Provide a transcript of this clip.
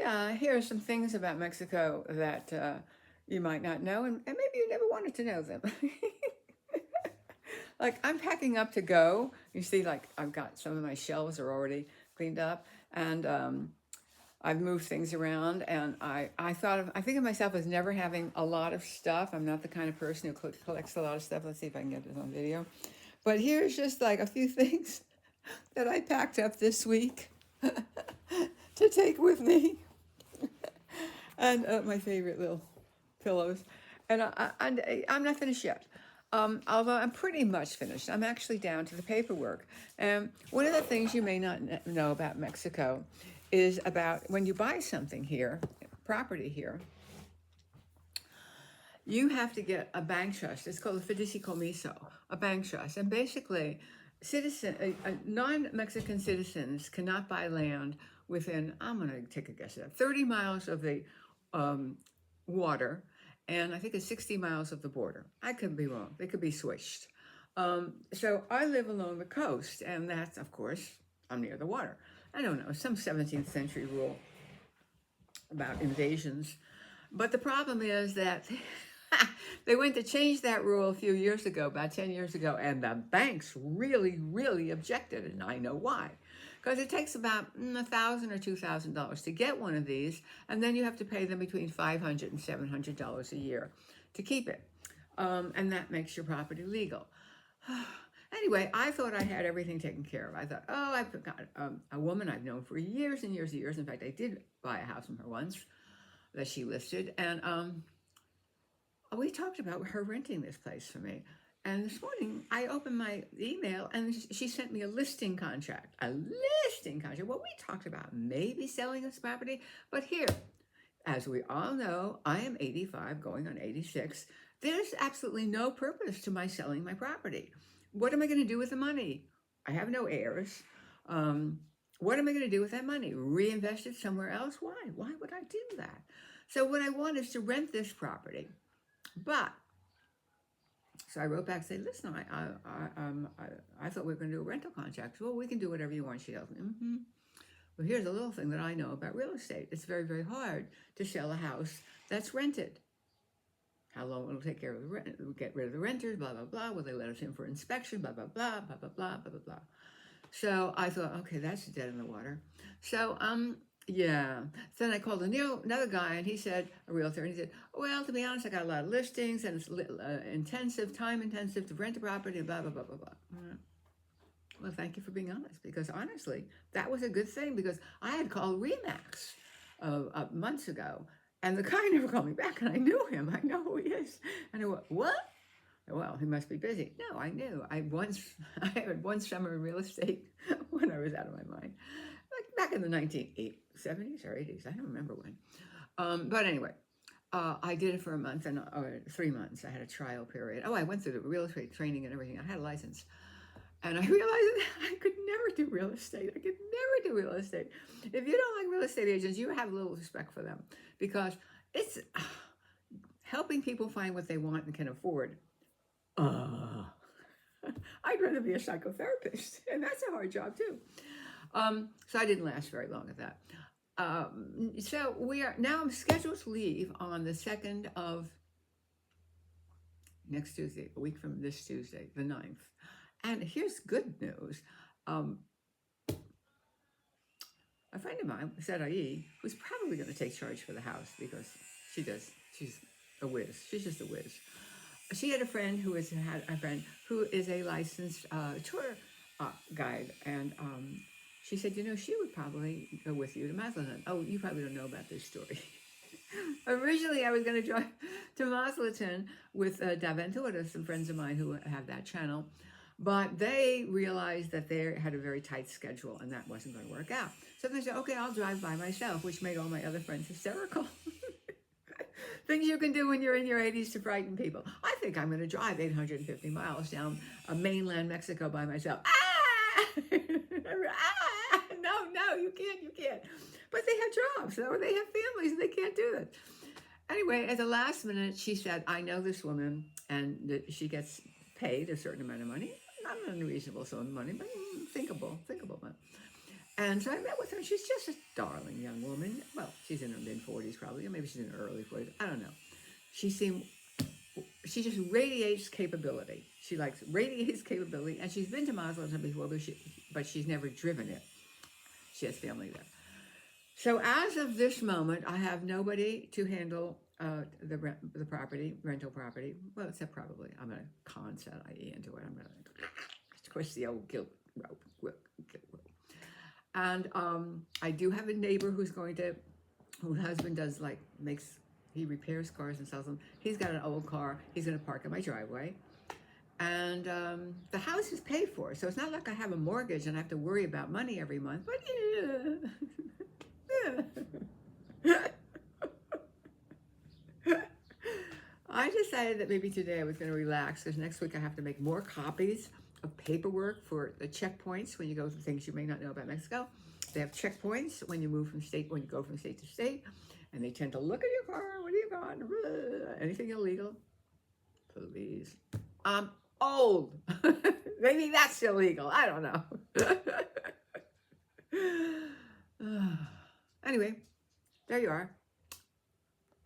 Yeah, here are some things about Mexico that you might not know, and maybe you never wanted to know them. Like, I'm packing up to go. You see, like, I've got some of my shelves are already cleaned up, and I've moved things around. And I think of myself as never having a lot of stuff. I'm not the kind of person who collects a lot of stuff. Let's see if I can get this on video. But here's just like a few things that I packed up this week to take with me. And my favorite little pillows. And I'm not finished yet. Although I'm pretty much finished. I'm actually down to the paperwork. And one of the things you may not know about Mexico is about when you buy something here, property here, you have to get a bank trust. It's called a fideicomiso, a bank trust. And basically, non-Mexican citizens cannot buy land within, I'm going to take a guess at 30 miles of the um, water, and I think it's 60 miles of the border. I could be wrong. They could be switched. So I live along the coast, and that's, of course, I'm near the water. I don't know, some 17th century rule about invasions. But the problem is that they went to change that rule a few years ago, about 10 years ago, and the banks really, really objected, and I know why. Because it takes about $1,000 or $2,000 to get one of these, and then you have to pay them between $500 and $700 a year to keep it. And that makes your property legal. Anyway, I thought I had everything taken care of. I thought, oh, I've got a woman I've known for years and years and years. In fact, I did buy a house from her once that she listed, and we talked about her renting this place for me. And this morning, I opened my email and she sent me a listing contract. A listing contract. Well, we talked about maybe selling this property, but here, as we all know, I am 85, going on 86. There's absolutely no purpose to my selling my property. What am I going to do with the money? I have no heirs. What am I going to do with that money? Reinvest it somewhere else? Why? Why would I do that? So what I want is to rent this property. But so I wrote back and said, listen, I thought we were going to do a rental contract. Well, we can do whatever you want. She goes, mm-hmm. Well, here's a little thing that I know about real estate. It's very, very hard to sell a house that's rented. How long it'll take care of the rent, get rid of the renters, blah, blah, blah. Will they let us in for inspection, blah, blah, blah, blah, blah, blah, blah, blah, blah. So I thought, okay, that's dead in the water. So, yeah. So then I called another guy, and he said, a realtor, and he said, well, to be honest, I got a lot of listings, and it's time intensive to rent a property, blah, blah, blah, blah, blah. Well, thank you for being honest, because honestly, that was a good thing, because I had called Remax months ago, and the guy never called me back, and I knew him. I know who he is. And I went, what? Well, he must be busy. No, I knew. I had one summer in real estate when I was out of my mind, like back in the 1970s or 80s. I don't remember when. But anyway, I did it for a month or 3 months. I had a trial period. Oh, I went through the real estate training and everything. I had a license. And I realized that I could never do real estate. I could never do real estate. If you don't like real estate agents, you have little respect for them, because it's helping people find what they want and can afford. I'd rather be a psychotherapist, and that's a hard job too. So I didn't last very long at that. So I'm scheduled to leave on the 2nd of next Tuesday, a week from this Tuesday, the 9th. And here's good news. A friend of mine, Sarai, who's probably going to take charge for the house, because she's a whiz. She's just a whiz. She had a friend who is a licensed tour guide, and she said, she would probably go with you to Mazatlán. Oh, you probably don't know about this story. Originally, I was going to drive to Mazatlán with Daventura, some friends of mine who have that channel, but they realized that they had a very tight schedule, and that wasn't going to work out. So they said, okay, I'll drive by myself, which made all my other friends hysterical. Things you can do when you're in your 80s to frighten people. I think I'm going to drive 850 miles down mainland Mexico by myself. No, you can't. But they have jobs, or they have families, and they can't do this. Anyway, at the last minute, she said, I know this woman, and she gets paid a certain amount of money. Not an unreasonable sum of money, but thinkable money. And so I met with her, and she's just a darling young woman. Well, she's in her mid-40s probably, or maybe she's in her early 40s. I don't know. She seemed, she just radiates capability. She likes radiates capability, and she's been to Mazatlán before, but she's never driven it. She has family there. So as of this moment, I have nobody to handle the property, rental property. Well, except probably I'm going to consent IE into it. I'm going to twist the old guilt rope. And I do have a neighbor whose husband does he repairs cars and sells them. He's got an old car. He's going to park in my driveway. And the house is paid for. So it's not like I have a mortgage and I have to worry about money every month. But I decided that maybe today I was going to relax because next week I have to make more copies of paperwork for the checkpoints when you go through things you may not know about Mexico. They have checkpoints when you go from state to state, and they tend to look at your car. What do you got? Anything illegal? Please. I'm old. Maybe that's illegal. I don't know. Anyway, there you are.